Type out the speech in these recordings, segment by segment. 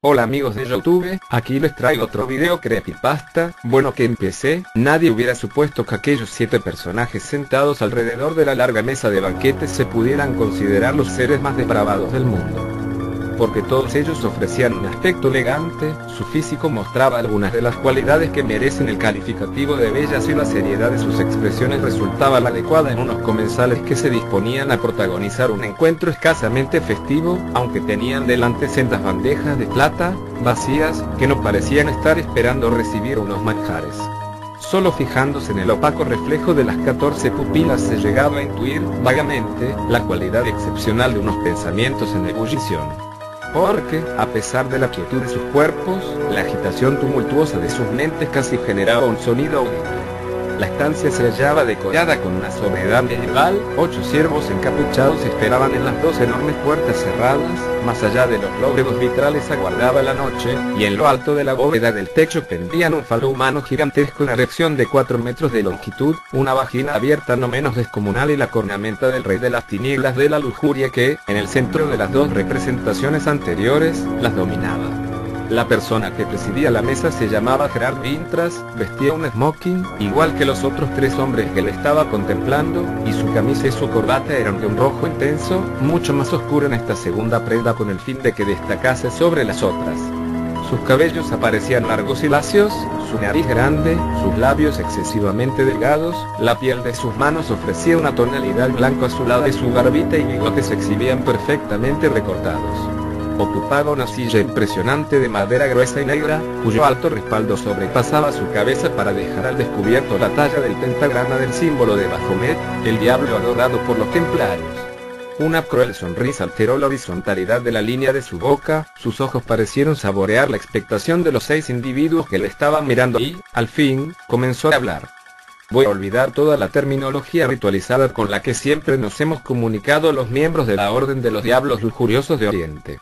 Hola amigos de YouTube, aquí les traigo otro video creepypasta. Bueno, que empecé, nadie hubiera supuesto que aquellos 7 personajes sentados alrededor de la larga mesa de banquetes se pudieran considerar los seres más depravados del mundo. Porque todos ellos ofrecían un aspecto elegante, su físico mostraba algunas de las cualidades que merecen el calificativo de bellas y la seriedad de sus expresiones resultaba la adecuada en unos comensales que se disponían a protagonizar un encuentro escasamente festivo, aunque tenían delante sendas bandejas de plata, vacías, que no parecían estar esperando recibir unos manjares. Solo fijándose en el opaco reflejo de las 14 pupilas se llegaba a intuir, vagamente, la cualidad excepcional de unos pensamientos en ebullición. Porque, a pesar de la quietud de sus cuerpos, la agitación tumultuosa de sus mentes casi generaba un sonido audible. La estancia se hallaba decorada con una sobriedad medieval, 8 ciervos encapuchados esperaban en las 2 enormes puertas cerradas, más allá de los lóbregos vitrales aguardaba la noche, y en lo alto de la bóveda del techo pendían un falo humano gigantesco en erección de 4 metros de longitud, una vagina abierta no menos descomunal y la cornamenta del rey de las tinieblas de la lujuria que, en el centro de las 2 representaciones anteriores, las dominaba. La persona que presidía la mesa se llamaba Gerard Vintras, vestía un smoking, igual que los otros 3 hombres que le estaba contemplando, y su camisa y su corbata eran de un rojo intenso, mucho más oscuro en esta segunda prenda con el fin de que destacase sobre las otras. Sus cabellos aparecían largos y lacios, su nariz grande, sus labios excesivamente delgados, la piel de sus manos ofrecía una tonalidad blanco azulada y su barbita y bigote se exhibían perfectamente recortados. Ocupaba una silla impresionante de madera gruesa y negra, cuyo alto respaldo sobrepasaba su cabeza para dejar al descubierto la talla del pentagrama del símbolo de Baphomet, el diablo adorado por los templarios. Una cruel sonrisa alteró la horizontalidad de la línea de su boca, sus ojos parecieron saborear la expectación de los 6 individuos que le estaban mirando y, al fin, comenzó a hablar. Voy a olvidar toda la terminología ritualizada con la que siempre nos hemos comunicado los miembros de la Orden de los Diablos Lujuriosos de Oriente.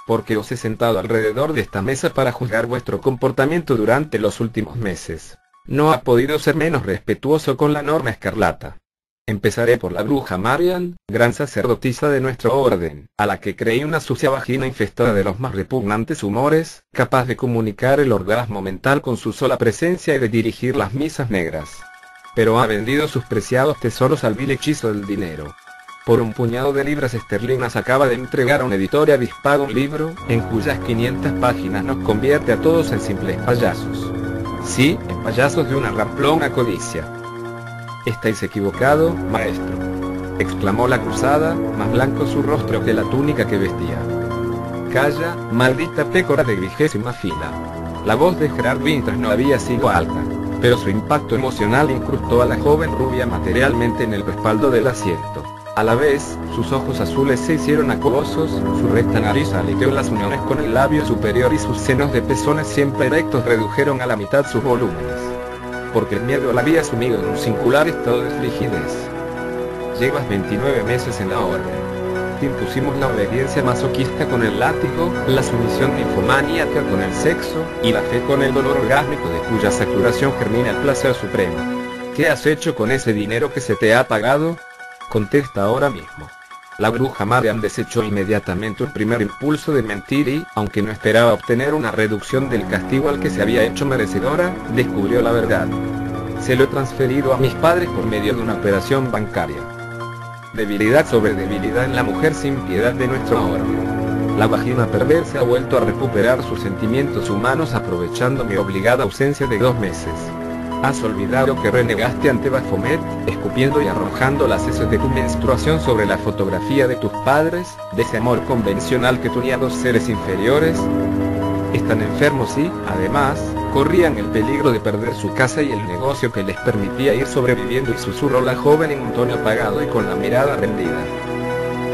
Porque os he sentado alrededor de esta mesa para juzgar vuestro comportamiento durante los últimos meses. No ha podido ser menos respetuoso con la norma escarlata. Empezaré por la bruja Marian, gran sacerdotisa de nuestro orden, a la que creí una sucia vagina infestada de los más repugnantes humores, capaz de comunicar el orgasmo mental con su sola presencia y de dirigir las misas negras. Pero ha vendido sus preciados tesoros al vil hechizo del dinero. Por un puñado de libras esterlinas acaba de entregar a un editor avispado un libro, en cuyas 500 páginas nos convierte a todos en simples payasos. Sí, en payasos de una ramplona codicia. Estáis equivocado, maestro, exclamó la acusada, más blanco su rostro que la túnica que vestía. Calla, maldita pécora de 20ª fila. La voz de Gerard Vintras no había sido alta, pero su impacto emocional incrustó a la joven rubia materialmente en el respaldo del asiento. A la vez, sus ojos azules se hicieron acuosos, su recta nariz aleteó las uniones con el labio superior y sus senos de pezones siempre erectos redujeron a la mitad sus volúmenes. Porque el miedo la había sumido en un singular estado de frigidez. Llevas 29 meses en la orden. Te impusimos la obediencia masoquista con el látigo, la sumisión ninfomaníaca con el sexo, y la fe con el dolor orgásmico de cuya saturación germina el placer supremo. ¿Qué has hecho con ese dinero que se te ha pagado? Contesta ahora mismo. La bruja Marian desechó inmediatamente un primer impulso de mentir y, aunque no esperaba obtener una reducción del castigo al que se había hecho merecedora, descubrió la verdad. Se lo he transferido a mis padres por medio de una operación bancaria. Debilidad sobre debilidad en la mujer sin piedad de nuestro orden. La vagina perversa ha vuelto a recuperar sus sentimientos humanos aprovechando mi obligada ausencia de 2 meses. ¿Has olvidado que renegaste ante Baphomet, escupiendo y arrojando las heces de tu menstruación sobre la fotografía de tus padres, de ese amor convencional que tunía a 2 seres inferiores? Están enfermos y, además, corrían el peligro de perder su casa y el negocio que les permitía ir sobreviviendo, y susurró la joven en un tono apagado y con la mirada rendida.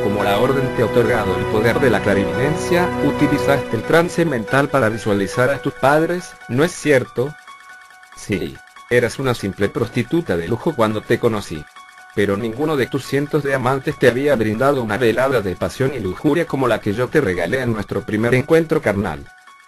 Como la orden te ha otorgado el poder de la clarividencia, utilizaste el trance mental para visualizar a tus padres, ¿no es cierto? Sí. Eras una simple prostituta de lujo cuando te conocí. Pero ninguno de tus cientos de amantes te había brindado una velada de pasión y lujuria como la que yo te regalé en nuestro primer encuentro carnal.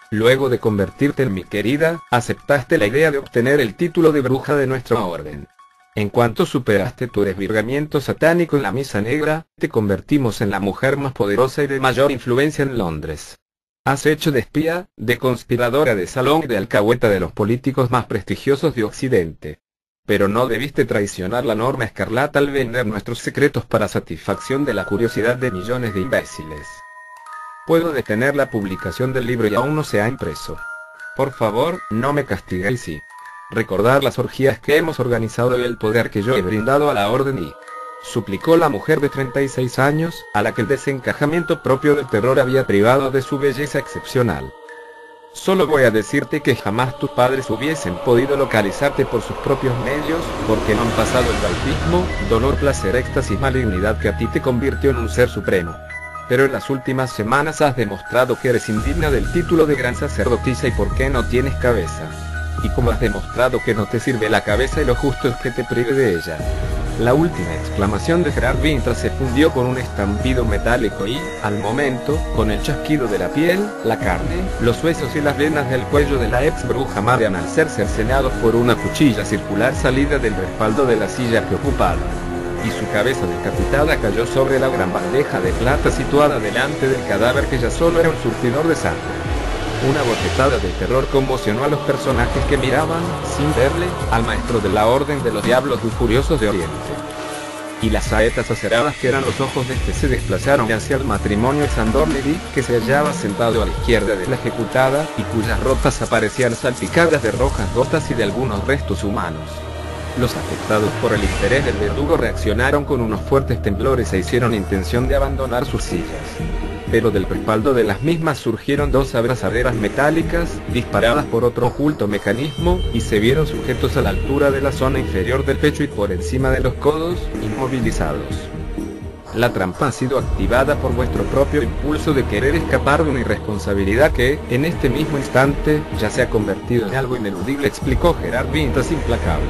Luego de convertirte en mi querida, aceptaste la idea de obtener el título de bruja de nuestra orden. En cuanto superaste tu desvirgamiento satánico en la misa negra, te convertimos en la mujer más poderosa y de mayor influencia en Londres. Has hecho de espía, de conspiradora de salón y de alcahueta de los políticos más prestigiosos de Occidente. Pero no debiste traicionar la norma escarlata al vender nuestros secretos para satisfacción de la curiosidad de millones de imbéciles. Puedo detener la publicación del libro y aún no se ha impreso. Por favor, no me castiguéis y recordar las orgías que hemos organizado y el poder que yo he brindado a la orden y suplicó la mujer de 36 años, a la que el desencajamiento propio del terror había privado de su belleza excepcional. Solo voy a decirte que jamás tus padres hubiesen podido localizarte por sus propios medios, porque no han pasado el bautismo, dolor, placer, éxtasis, malignidad que a ti te convirtió en un ser supremo. Pero en las últimas semanas has demostrado que eres indigna del título de gran sacerdotisa y por qué no tienes cabeza. Y como has demostrado que no te sirve la cabeza y lo justo es que te prive de ella. La última exclamación de Gerard Vintras se fundió con un estampido metálico y, al momento, con el chasquido de la piel, la carne, los huesos y las venas del cuello de la ex bruja Marian al ser cercenados por una cuchilla circular salida del respaldo de la silla que ocupaba. Y su cabeza decapitada cayó sobre la gran bandeja de plata situada delante del cadáver que ya solo era un surtidor de sangre. Una bofetada de terror conmocionó a los personajes que miraban, sin verle, al maestro de la Orden de los Diablos Lujuriosos de Oriente. Y las saetas aceradas que eran los ojos de este se desplazaron hacia el matrimonio Sandor Levy, que se hallaba sentado a la izquierda de la ejecutada, y cuyas ropas aparecían salpicadas de rojas gotas y de algunos restos humanos. Los afectados por el interés del verdugo reaccionaron con unos fuertes temblores e hicieron intención de abandonar sus sillas. Pero del respaldo de las mismas surgieron dos abrazaderas metálicas, disparadas por otro oculto mecanismo, y se vieron sujetos a la altura de la zona inferior del pecho y por encima de los codos, inmovilizados. La trampa ha sido activada por vuestro propio impulso de querer escapar de una irresponsabilidad que, en este mismo instante, ya se ha convertido en algo ineludible, explicó Gerard Vintras implacable.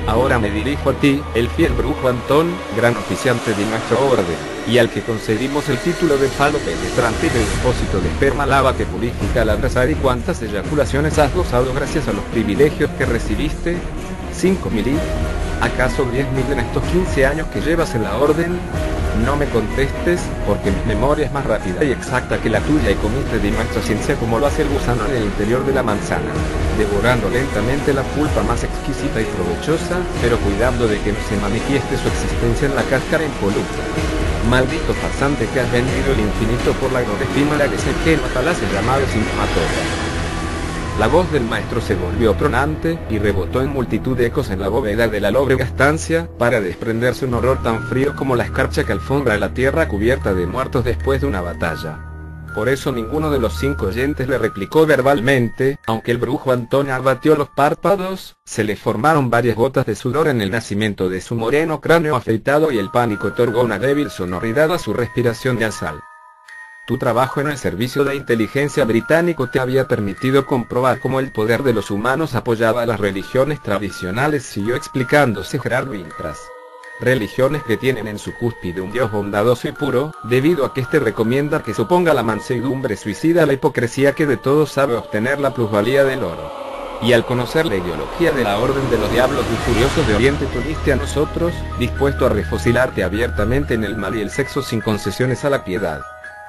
Ahora me dirijo a ti, el fiel brujo Antón, gran oficiante de nuestra orden, y al que concedimos el título de falo penetrante de depósito de esperma lava que purifica al abrazar. ¿Y cuántas eyaculaciones has gozado gracias a los privilegios que recibiste? 5.000 y... ¿acaso 10.000 en estos 15 años que llevas en la orden? No me contestes, porque mi memoria es más rápida y exacta que la tuya y comiste de nuestra ciencia como lo hace el gusano en el interior de la manzana, devorando lentamente la pulpa más exquisita y provechosa, pero cuidando de que no se manifieste su existencia en la cáscara impoluta. Maldito farsante que has vendido el infinito por la efímera que se que falacia llamado sintomatógrafo. La voz del maestro se volvió tronante, y rebotó en multitud de ecos en la bóveda de la lóbrega estancia, para desprenderse un horror tan frío como la escarcha que alfombra la tierra cubierta de muertos después de una batalla. Por eso ninguno de los 5 oyentes le replicó verbalmente, aunque el brujo Antonio abatió los párpados, se le formaron varias gotas de sudor en el nacimiento de su moreno cráneo afeitado y el pánico otorgó una débil sonoridad a su respiración nasal. Tu trabajo en el servicio de inteligencia británico te había permitido comprobar cómo el poder de los humanos apoyaba a las religiones tradicionales, siguió explicándose Gerard Vintras. Religiones que tienen en su cúspide un Dios bondadoso y puro, debido a que éste recomienda que se oponga la mansedumbre suicida a la hipocresía que de todo sabe obtener la plusvalía del oro. Y al conocer la ideología de la Orden de los Diablos Lujuriosos de Oriente te uniste a nosotros, dispuesto a refocilarte abiertamente en el mal y el sexo sin concesiones a la piedad.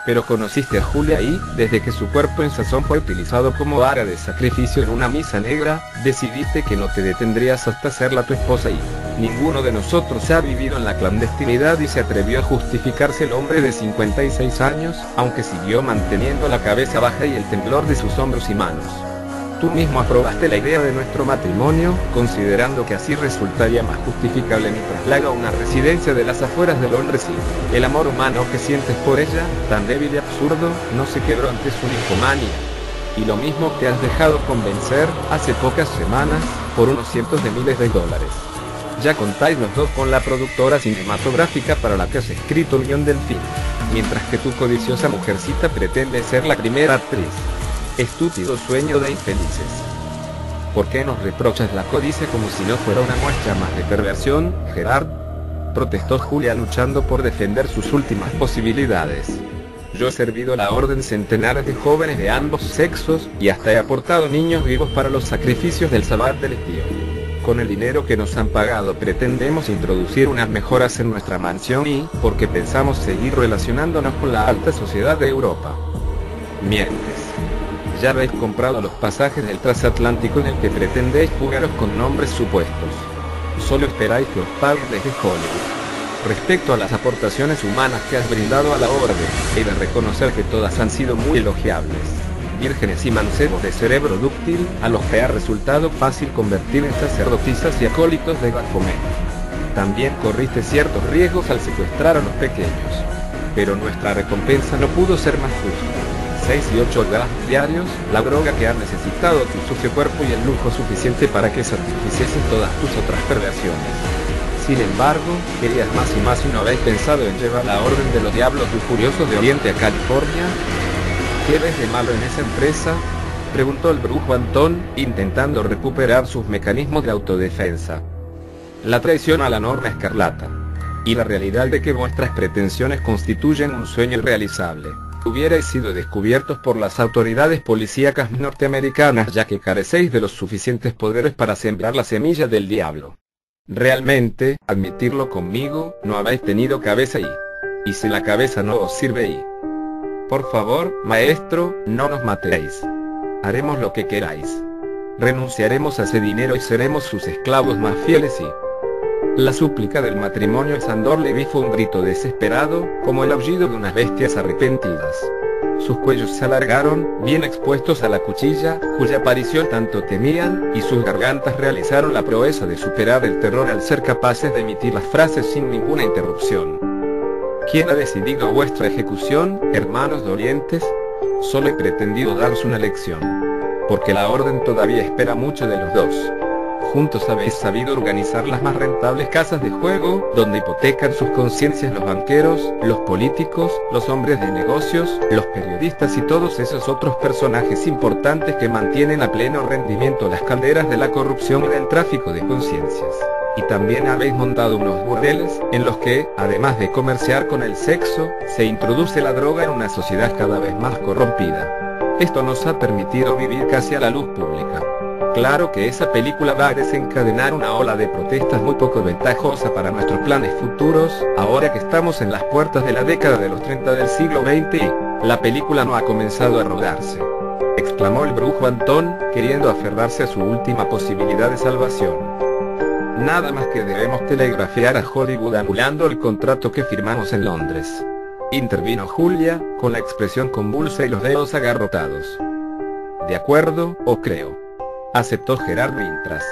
Pero conociste a Julia y, desde que su cuerpo en sazón fue utilizado como vara de sacrificio en una misa negra, decidiste que no te detendrías hasta hacerla tu esposa y ninguno de nosotros ha vivido en la clandestinidad y se atrevió a justificarse el hombre de 56 años, aunque siguió manteniendo la cabeza baja y el temblor de sus hombros y manos. Tú mismo aprobaste la idea de nuestro matrimonio, considerando que así resultaría más justificable mi traslado a una residencia de las afueras de Londres y el amor humano que sientes por ella, tan débil y absurdo, no se quebró ante su ninfomanía. Y lo mismo te has dejado convencer, hace pocas semanas, por unos cientos de miles de dólares. Ya contáis los dos con la productora cinematográfica para la que has escrito el guión del film, mientras que tu codiciosa mujercita pretende ser la primera actriz. Estúpido sueño de infelices. ¿Por qué nos reprochas la codicia como si no fuera una muestra más de perversión, Gerard? Protestó Julia luchando por defender sus últimas posibilidades. Yo he servido a la orden centenares de jóvenes de ambos sexos, y hasta he aportado niños vivos para los sacrificios del Sabbat del Estío. Con el dinero que nos han pagado pretendemos introducir unas mejoras en nuestra mansión y, porque pensamos seguir relacionándonos con la alta sociedad de Europa. Mientes. Ya habéis comprado los pasajes del transatlántico en el que pretendéis fugaros con nombres supuestos. Solo esperáis que os paguen desde Hollywood. Respecto a las aportaciones humanas que has brindado a la orden, he de reconocer que todas han sido muy elogiables. Vírgenes y mancebos de cerebro dúctil, a los que ha resultado fácil convertir en sacerdotisas y acólitos de Baphomet. También corriste ciertos riesgos al secuestrar a los pequeños. Pero nuestra recompensa no pudo ser más justa. 6 y 8 gas diarios, la droga que ha necesitado tu sucio cuerpo y el lujo suficiente para que satisficiesen todas tus otras perversiones. Sin embargo, querías más y no habéis pensado en llevar la orden de los diablos lujuriosos de Oriente a California. ¿Qué ves de malo en esa empresa?, preguntó el brujo Antón, intentando recuperar sus mecanismos de autodefensa. La traición a la norma escarlata. Y la realidad de que vuestras pretensiones constituyen un sueño irrealizable. Hubierais sido descubiertos por las autoridades policíacas norteamericanas ya que carecéis de los suficientes poderes para sembrar la semilla del diablo. Realmente, admitirlo conmigo, no habéis tenido cabeza y si la cabeza no os sirve por favor, maestro, no nos matéis. Haremos lo que queráis. Renunciaremos a ese dinero y seremos sus esclavos más fieles La súplica del matrimonio en Sandor Levy fue un grito desesperado, como el aullido de unas bestias arrepentidas. Sus cuellos se alargaron, bien expuestos a la cuchilla, cuya aparición tanto temían, y sus gargantas realizaron la proeza de superar el terror al ser capaces de emitir las frases sin ninguna interrupción. ¿Quién ha decidido vuestra ejecución, hermanos dolientes? Solo he pretendido daros una lección. Porque la orden todavía espera mucho de los dos. Juntos habéis sabido organizar las más rentables casas de juego, donde hipotecan sus conciencias los banqueros, los políticos, los hombres de negocios, los periodistas y todos esos otros personajes importantes que mantienen a pleno rendimiento las calderas de la corrupción y del tráfico de conciencias. Y también habéis montado unos burdeles, en los que, además de comerciar con el sexo, se introduce la droga en una sociedad cada vez más corrompida. Esto nos ha permitido vivir casi a la luz pública. Claro que esa película va a desencadenar una ola de protestas muy poco ventajosa para nuestros planes futuros, ahora que estamos en las puertas de la década de los 30 del siglo XX y la película no ha comenzado a rodarse. Exclamó el brujo Antón, queriendo aferrarse a su última posibilidad de salvación. Nada más que debemos telegrafiar a Hollywood anulando el contrato que firmamos en Londres. Intervino Julia, con la expresión convulsa y los dedos agarrotados. De acuerdo, o creo. Aceptó Gerard Mintras.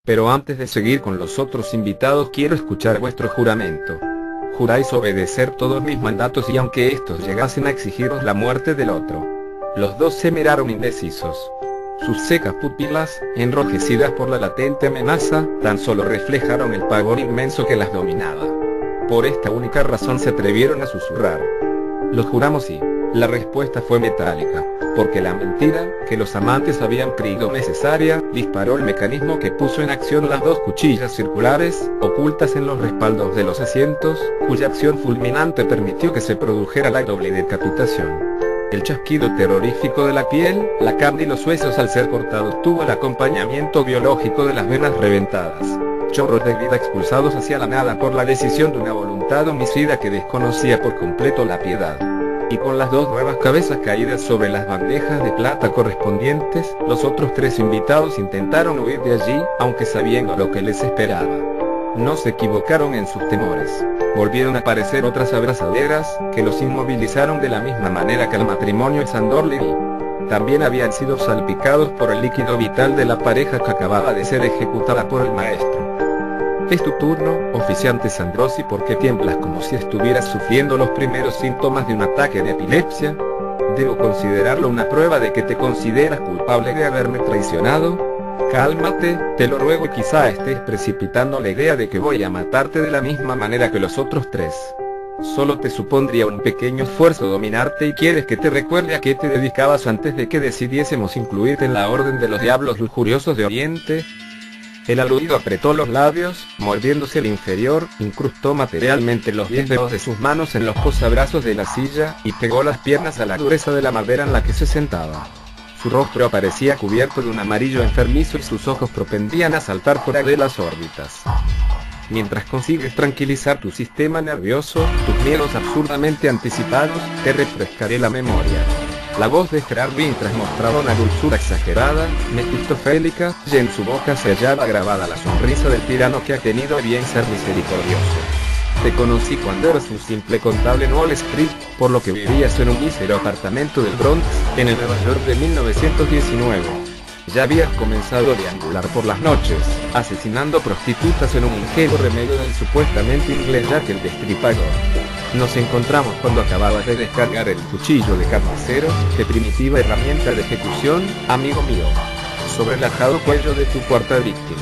Pero antes de seguir con los otros invitados quiero escuchar vuestro juramento. Juráis obedecer todos mis mandatos y aunque estos llegasen a exigiros la muerte del otro. Los dos se miraron indecisos. Sus secas pupilas, enrojecidas por la latente amenaza, tan solo reflejaron el pavor inmenso que las dominaba. Por esta única razón se atrevieron a susurrar. Lo juramos y la respuesta fue metálica, porque la mentira, que los amantes habían creído necesaria, disparó el mecanismo que puso en acción las dos cuchillas circulares, ocultas en los respaldos de los asientos, cuya acción fulminante permitió que se produjera la doble decapitación. El chasquido terrorífico de la piel, la carne y los huesos al ser cortados tuvo el acompañamiento biológico de las venas reventadas. Chorros de vida expulsados hacia la nada por la decisión de una voluntad homicida que desconocía por completo la piedad. Y con las dos nuevas cabezas caídas sobre las bandejas de plata correspondientes, los otros tres invitados intentaron huir de allí, aunque sabiendo lo que les esperaba. No se equivocaron en sus temores. Volvieron a aparecer otras abrazaderas, que los inmovilizaron de la misma manera que el matrimonio en Sandor Levy. También habían sido salpicados por el líquido vital de la pareja que acababa de ser ejecutada por el maestro. Es tu turno, oficiante Sandrosi, porque tiemblas como si estuvieras sufriendo los primeros síntomas de un ataque de epilepsia. ¿Debo considerarlo una prueba de que te consideras culpable de haberme traicionado? Cálmate, te lo ruego, y quizá estés precipitando la idea de que voy a matarte de la misma manera que los otros tres. Solo te supondría un pequeño esfuerzo dominarte y quieres que te recuerde a qué te dedicabas antes de que decidiésemos incluirte en la orden de los diablos lujuriosos de Oriente. El aludido apretó los labios, mordiéndose el inferior, incrustó materialmente los 10 dedos de sus manos en los posabrazos de la silla, y pegó las piernas a la dureza de la madera en la que se sentaba. Su rostro aparecía cubierto de un amarillo enfermizo y sus ojos propendían a saltar fuera de las órbitas. Mientras consigues tranquilizar tu sistema nervioso, tus miedos absurdamente anticipados, te refrescaré la memoria. La voz de Gerard Winters mostraba una dulzura exagerada, mefistofélica, y en su boca se hallaba grabada la sonrisa del tirano que ha tenido a bien ser misericordioso. Te conocí cuando eras un simple contable en Wall Street, por lo que vivías en un mísero apartamento del Bronx, en el Nueva York de 1919. Ya habías comenzado a deambular por las noches, asesinando prostitutas en un ingenuo remedio del supuestamente inglés Jack el Destripador. Nos encontramos cuando acababas de descargar el cuchillo de carnicero, de primitiva herramienta de ejecución, amigo mío, sobre el ajado cuello de tu cuarta víctima.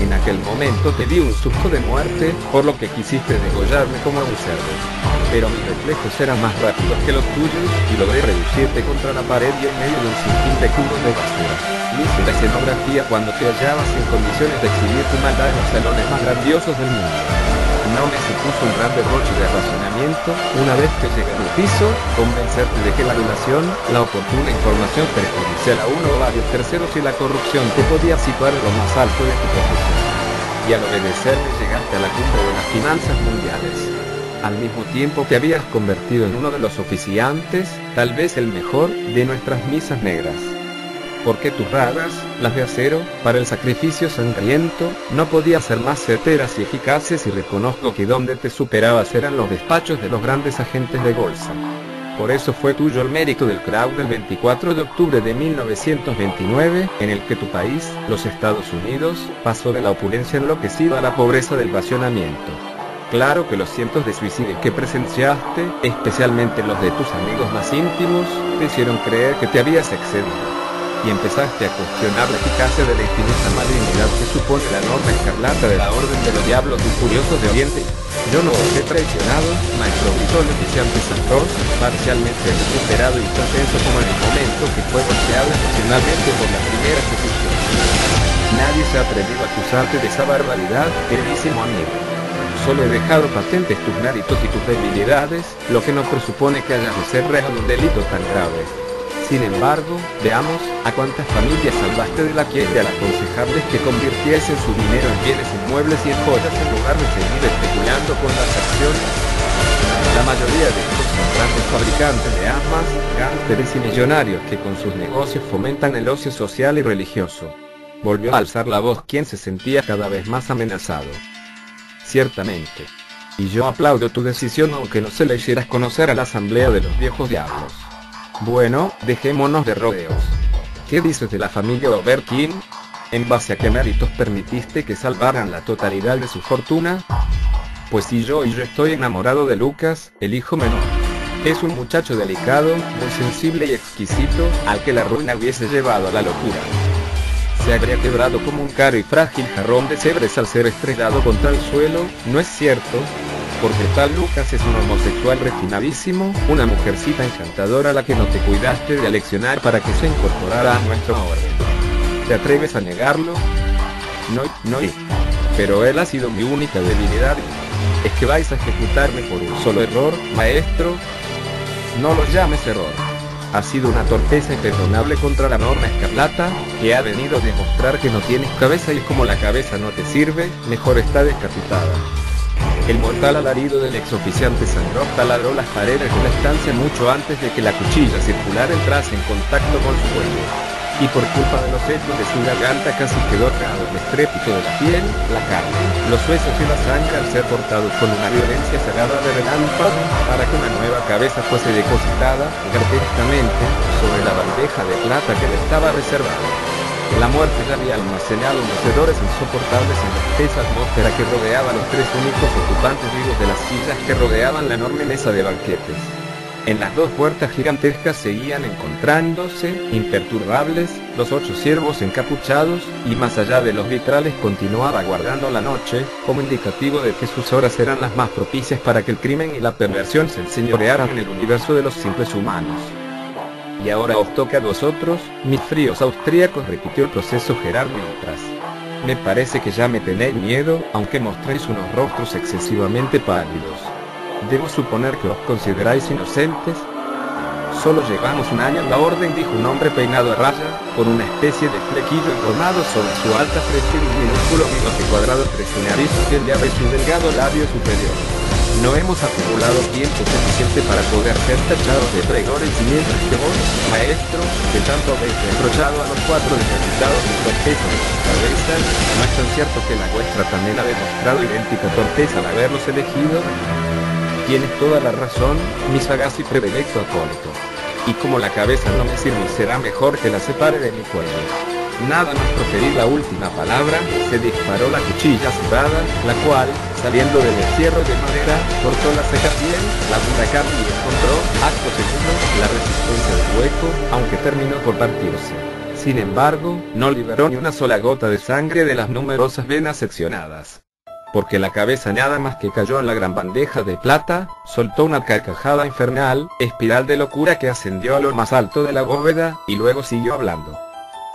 En aquel momento te di un susto de muerte, por lo que quisiste degollarme como a un cerdo. Pero mis reflejos eran más rápidos que los tuyos, y logré reducirte contra la pared y en medio de un sinfín de cubos de basura. Hice la escenografía cuando te hallabas en condiciones de exhibir tu maldad en los salones más grandiosos del mundo. No me supuso un gran derroche de razonamiento, una vez que llegué al piso, convencerte de que la violación, la oportuna información perjudicial a uno o varios terceros y la corrupción te podía situar en lo más alto de tu profesión. Y al obedecerme llegaste a la cumbre de las finanzas mundiales. Al mismo tiempo te habías convertido en uno de los oficiantes, tal vez el mejor, de nuestras misas negras. Porque tus radas, las de acero, para el sacrificio sangriento, no podían ser más certeras y eficaces, y reconozco que donde te superabas eran los despachos de los grandes agentes de bolsa. Por eso fue tuyo el mérito del crowd del 24 de octubre de 1929, en el que tu país, los Estados Unidos, pasó de la opulencia enloquecida a la pobreza del racionamiento. Claro que los cientos de suicidios que presenciaste, especialmente los de tus amigos más íntimos, te hicieron creer que te habías excedido. Y empezaste a cuestionar la eficacia de la infinita malignidad que supone la norma escarlata de la Orden de los Diablos y Furiosos de Oriente. Yo no os he traicionado, maestro, gritó el oficiante Santos, parcialmente recuperado y tan tenso como en el momento que fue golpeado emocionalmente por la primera ejecución. Nadie se ha atrevido a acusarte de esa barbaridad, queridísimo amigo. Solo he dejado patentes tus méritos y tus debilidades, lo que no presupone que hayas de ser reo de un delito tan grave. Sin embargo, veamos, ¿a cuántas familias salvaste de la quiebra al aconsejarles que convirtiesen su dinero en bienes inmuebles y en joyas en lugar de seguir especulando con las acciones? La mayoría de estos son grandes fabricantes de armas, gánsteres y millonarios que con sus negocios fomentan el ocio social y religioso. Volvió a alzar la voz quien se sentía cada vez más amenazado. Ciertamente. Y yo aplaudo tu decisión aunque no se la hicieras conocer a la asamblea de los viejos diablos. Bueno, dejémonos de rodeos. ¿Qué dices de la familia Oberkin? ¿En base a qué méritos permitiste que salvaran la totalidad de su fortuna? Pues si yo estoy enamorado de Lucas, el hijo menor. Es un muchacho delicado, muy sensible y exquisito, al que la ruina hubiese llevado a la locura. Se habría quebrado como un caro y frágil jarrón de cebres al ser estrellado contra el suelo, ¿no es cierto? Porque tal Lucas es un homosexual refinadísimo, una mujercita encantadora a la que no te cuidaste de aleccionar para que se incorporara a nuestra orden. ¿Te atreves a negarlo? No. Pero él ha sido mi única debilidad. ¿Es que vais a ejecutarme por un solo error, maestro? No lo llames error. Ha sido una torpeza imperdonable contra la norma escarlata, que ha venido a demostrar que no tienes cabeza y como la cabeza no te sirve, mejor está decapitada. El mortal alarido del exoficiante Sangrov taladró las paredes de la estancia mucho antes de que la cuchilla circular entrase en contacto con su cuello. Y por culpa de los hechos de su garganta casi quedó ahogado el estrépito de la piel, la carne, los huesos y la sangre al ser cortados con una violencia sagada de relámpago, para que una nueva cabeza fuese depositada, grotescamente, sobre la bandeja de plata que le estaba reservada. La muerte ya había almacenado unos hedores insoportables en la espesa atmósfera que rodeaba a los tres únicos ocupantes vivos de las sillas que rodeaban la enorme mesa de banquetes. En las dos puertas gigantescas seguían encontrándose, imperturbables, los 8 ciervos encapuchados, y más allá de los vitrales continuaba guardando la noche, como indicativo de que sus horas eran las más propicias para que el crimen y la perversión se enseñorearan en el universo de los simples humanos. Y ahora os toca a vosotros, mis fríos austríacos, repitió el proceso Gerard Winters. Me parece que ya me tenéis miedo, aunque mostréis unos rostros excesivamente pálidos. ¿Debo suponer que os consideráis inocentes? Solo llevamos un año en la orden, dijo un hombre peinado a raya, con una especie de flequillo enrolado sobre su alta frente y un minúsculo bigote cuadrado entre su nariz y el llave y su delgado labio superior. no hemos acumulado tiempo suficiente para poder ser tachados de traidores, y mientras que vos, maestro, que tanto habéis reprochado a los 4 decapitados de torpeza de sus cabezas, ¿no es tan cierto que la vuestra también ha demostrado idéntica torpeza al haberlos elegido? Tienes toda la razón, mi sagaz y predilecto acólito. Y como la cabeza no me sirve, será mejor que la separe de mi cuello. Nada más proferir la última palabra, se disparó la cuchilla cerrada, la cual, saliendo del encierro de madera, cortó la seca piel, la dura carne y encontró, acto segundo, la resistencia del hueco, aunque terminó por partirse. Sin embargo, no liberó ni una sola gota de sangre de las numerosas venas seccionadas. Porque la cabeza nada más que cayó en la gran bandeja de plata, soltó una carcajada infernal, espiral de locura que ascendió a lo más alto de la bóveda, y luego siguió hablando.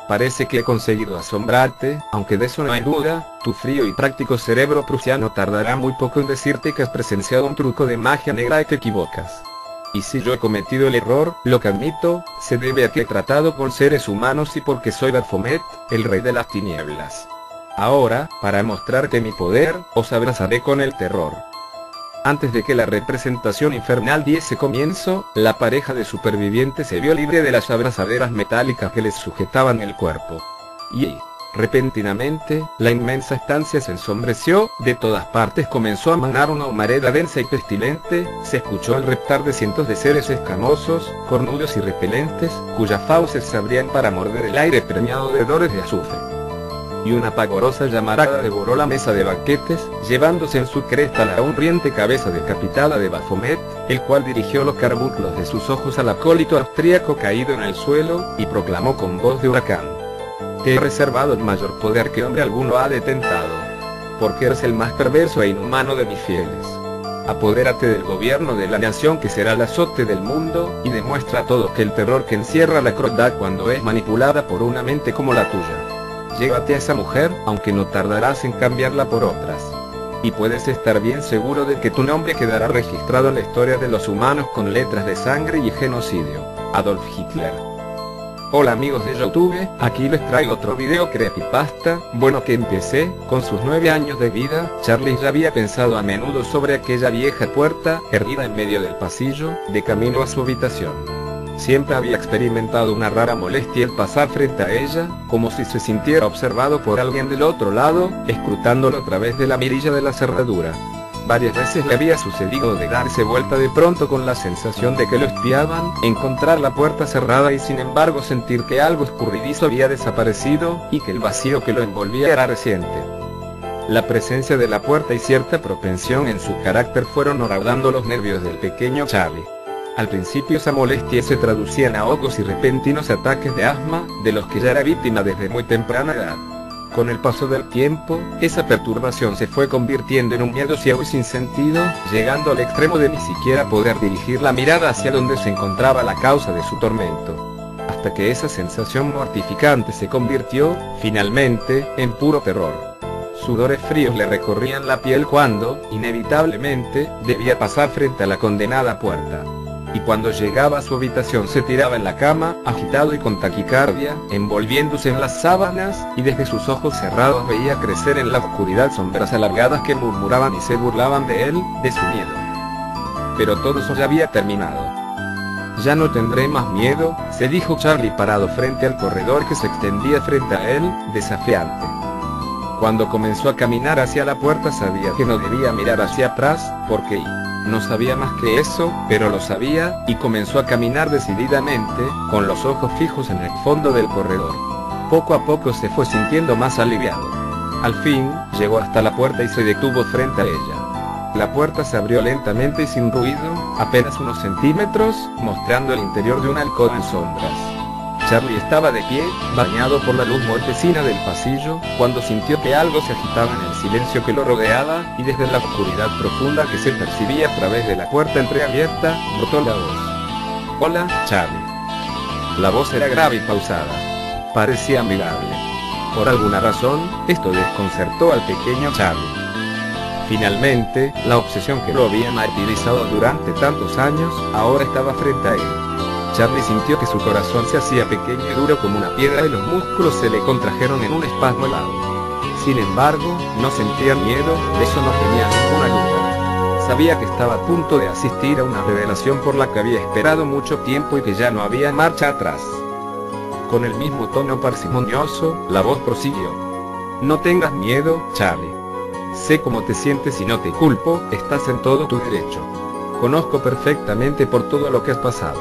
Parece que he conseguido asombrarte, aunque de eso no hay duda, tu frío y práctico cerebro prusiano tardará muy poco en decirte que has presenciado un truco de magia negra y te equivocas. Y si yo he cometido el error, lo que admito, se debe a que he tratado con seres humanos y porque soy Baphomet, el rey de las tinieblas. Ahora, para mostrarte mi poder, os abrazaré con el terror. Antes de que la representación infernal diese comienzo, la pareja de supervivientes se vio libre de las abrazaderas metálicas que les sujetaban el cuerpo. Y, repentinamente, la inmensa estancia se ensombreció, de todas partes comenzó a manar una humareda densa y pestilente, se escuchó el reptar de cientos de seres escamosos, cornudos y repelentes, cuyas fauces se abrían para morder el aire permeado de hedores de azufre. Y una pavorosa llamarada devoró la mesa de banquetes, llevándose en su cresta la honriente cabeza decapitada de Baphomet, el cual dirigió los carbunclos de sus ojos al acólito austríaco caído en el suelo, y proclamó con voz de huracán: te he reservado el mayor poder que hombre alguno ha detentado, porque eres el más perverso e inhumano de mis fieles. Apodérate del gobierno de la nación que será el azote del mundo, y demuestra a todos que el terror que encierra la crueldad cuando es manipulada por una mente como la tuya. Llévate a esa mujer, aunque no tardarás en cambiarla por otras. Y puedes estar bien seguro de que tu nombre quedará registrado en la historia de los humanos con letras de sangre y genocidio. Adolf Hitler. Hola amigos de YouTube, aquí les traigo otro video creepypasta. Bueno que empecé, con sus 9 años de vida, Charlie ya había pensado a menudo sobre aquella vieja puerta, erguida en medio del pasillo, de camino a su habitación. Siempre había experimentado una rara molestia al pasar frente a ella, como si se sintiera observado por alguien del otro lado, escrutándolo a través de la mirilla de la cerradura. Varias veces le había sucedido de darse vuelta de pronto con la sensación de que lo espiaban, encontrar la puerta cerrada y sin embargo sentir que algo escurridizo había desaparecido, y que el vacío que lo envolvía era reciente. La presencia de la puerta y cierta propensión en su carácter fueron horadando los nervios del pequeño Charlie. Al principio esa molestia se traducía en ahogos y repentinos ataques de asma, de los que ya era víctima desde muy temprana edad. Con el paso del tiempo, esa perturbación se fue convirtiendo en un miedo ciego y sin sentido, llegando al extremo de ni siquiera poder dirigir la mirada hacia donde se encontraba la causa de su tormento. Hasta que esa sensación mortificante se convirtió, finalmente, en puro terror. Sudores fríos le recorrían la piel cuando, inevitablemente, debía pasar frente a la condenada puerta. Y cuando llegaba a su habitación se tiraba en la cama, agitado y con taquicardia, envolviéndose en las sábanas, y desde sus ojos cerrados veía crecer en la oscuridad sombras alargadas que murmuraban y se burlaban de él, de su miedo. Pero todo eso ya había terminado. Ya no tendré más miedo, se dijo Charlie parado frente al corredor que se extendía frente a él, desafiante. Cuando comenzó a caminar hacia la puerta sabía que no debía mirar hacia atrás, porque no sabía más que eso, pero lo sabía, y comenzó a caminar decididamente, con los ojos fijos en el fondo del corredor. Poco a poco se fue sintiendo más aliviado. Al fin, llegó hasta la puerta y se detuvo frente a ella. La puerta se abrió lentamente y sin ruido, apenas unos centímetros, mostrando el interior de una alcoba en sombras. Charlie estaba de pie, bañado por la luz mortecina del pasillo, cuando sintió que algo se agitaba en el silencio que lo rodeaba, y desde la oscuridad profunda que se percibía a través de la puerta entreabierta, brotó la voz. Hola, Charlie. La voz era grave y pausada. Parecía amigable. Por alguna razón, esto desconcertó al pequeño Charlie. Finalmente, la obsesión que lo había martirizado durante tantos años, ahora estaba frente a él. Charlie sintió que su corazón se hacía pequeño y duro como una piedra y los músculos se le contrajeron en un espasmo helado. Sin embargo, no sentía miedo, de eso no tenía ninguna duda. Sabía que estaba a punto de asistir a una revelación por la que había esperado mucho tiempo y que ya no había marcha atrás. Con el mismo tono parsimonioso, la voz prosiguió. No tengas miedo, Charlie. Sé cómo te sientes y no te culpo, estás en todo tu derecho. Conozco perfectamente por todo lo que has pasado.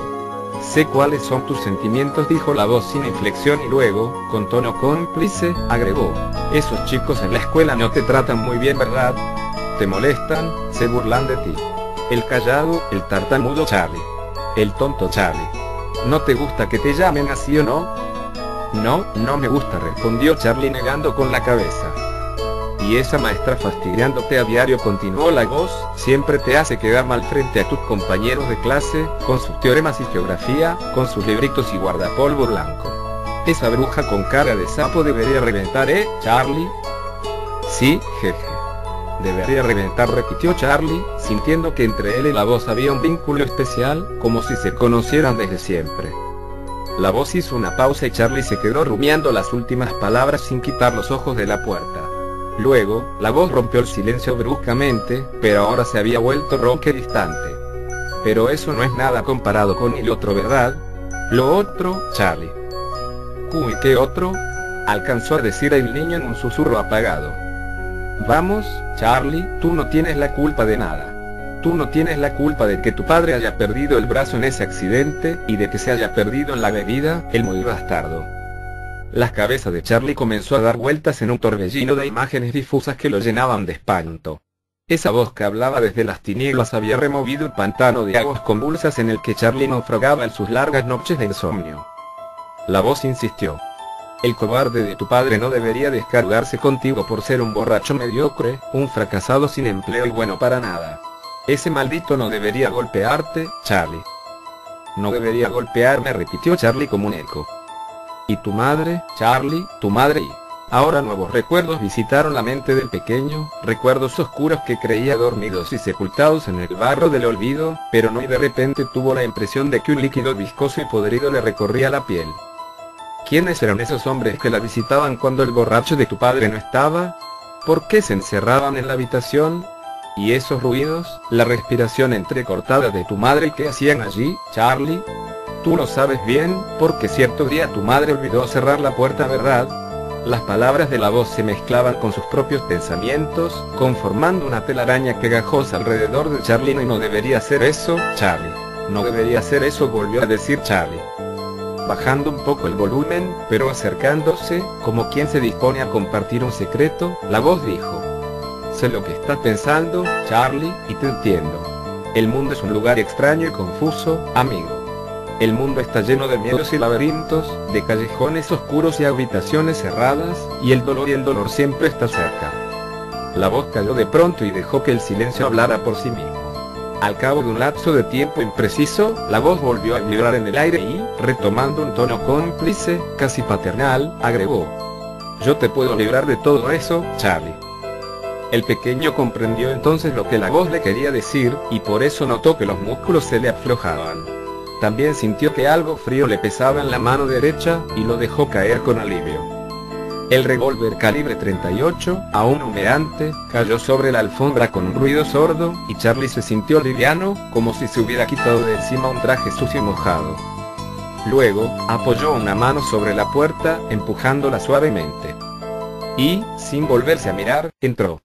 Sé cuáles son tus sentimientos, dijo la voz sin inflexión y luego, con tono cómplice, agregó. Esos chicos en la escuela no te tratan muy bien, ¿verdad? Te molestan, se burlan de ti. El callado, el tartamudo Charlie. El tonto Charlie. ¿No te gusta que te llamen así o no? No, no me gusta, respondió Charlie negando con la cabeza. Y esa maestra fastidiándote a diario, continuó la voz, siempre te hace quedar mal frente a tus compañeros de clase, con sus teoremas y geografía, con sus libritos y guardapolvo blanco. Esa bruja con cara de sapo debería reventar, Charlie. Sí, jeje. Debería reventar, repitió Charlie, sintiendo que entre él y la voz había un vínculo especial, como si se conocieran desde siempre. La voz hizo una pausa y Charlie se quedó rumiando las últimas palabras sin quitar los ojos de la puerta. Luego, la voz rompió el silencio bruscamente, pero ahora se había vuelto ronca y distante. Pero eso no es nada comparado con el otro, ¿verdad? Lo otro, Charlie. ¿Uy, qué otro? Alcanzó a decir el niño en un susurro apagado. Vamos, Charlie, tú no tienes la culpa de nada. Tú no tienes la culpa de que tu padre haya perdido el brazo en ese accidente, y de que se haya perdido en la bebida, el muy bastardo. La cabeza de Charlie comenzó a dar vueltas en un torbellino de imágenes difusas que lo llenaban de espanto. Esa voz que hablaba desde las tinieblas había removido un pantano de aguas convulsas en el que Charlie naufragaba en sus largas noches de insomnio. La voz insistió. El cobarde de tu padre no debería descargarse contigo por ser un borracho mediocre, un fracasado sin empleo y bueno para nada. Ese maldito no debería golpearte, Charlie. No debería golpearme, repitió Charlie como un eco. ¿Y tu madre, Charlie, tu madre? Y ahora nuevos recuerdos visitaron la mente del pequeño, recuerdos oscuros que creía dormidos y sepultados en el barro del olvido, pero no, y de repente tuvo la impresión de que un líquido viscoso y podrido le recorría la piel. ¿Quiénes eran esos hombres que la visitaban cuando el borracho de tu padre no estaba? ¿Por qué se encerraban en la habitación? ¿Y esos ruidos, la respiración entrecortada de tu madre, qué hacían allí, Charlie? Tú lo sabes bien, porque cierto día tu madre olvidó cerrar la puerta, ¿verdad? Las palabras de la voz se mezclaban con sus propios pensamientos, conformando una telaraña pegajosa alrededor de Charlie. Y no debería hacer eso, Charlie. No debería hacer eso, volvió a decir Charlie. Bajando un poco el volumen, pero acercándose, como quien se dispone a compartir un secreto, la voz dijo. Sé lo que estás pensando, Charlie, y te entiendo. El mundo es un lugar extraño y confuso, amigo. El mundo está lleno de miedos y laberintos, de callejones oscuros y habitaciones cerradas, y el dolor siempre está cerca. La voz cayó de pronto y dejó que el silencio hablara por sí mismo. Al cabo de un lapso de tiempo impreciso, la voz volvió a vibrar en el aire y, retomando un tono cómplice, casi paternal, agregó. Yo te puedo librar de todo eso, Charlie. El pequeño comprendió entonces lo que la voz le quería decir, y por eso notó que los músculos se le aflojaban. También sintió que algo frío le pesaba en la mano derecha, y lo dejó caer con alivio. El revólver calibre 38, aún humeante, cayó sobre la alfombra con un ruido sordo, y Charlie se sintió liviano, como si se hubiera quitado de encima un traje sucio y mojado. Luego, apoyó una mano sobre la puerta, empujándola suavemente. Y, sin volverse a mirar, entró.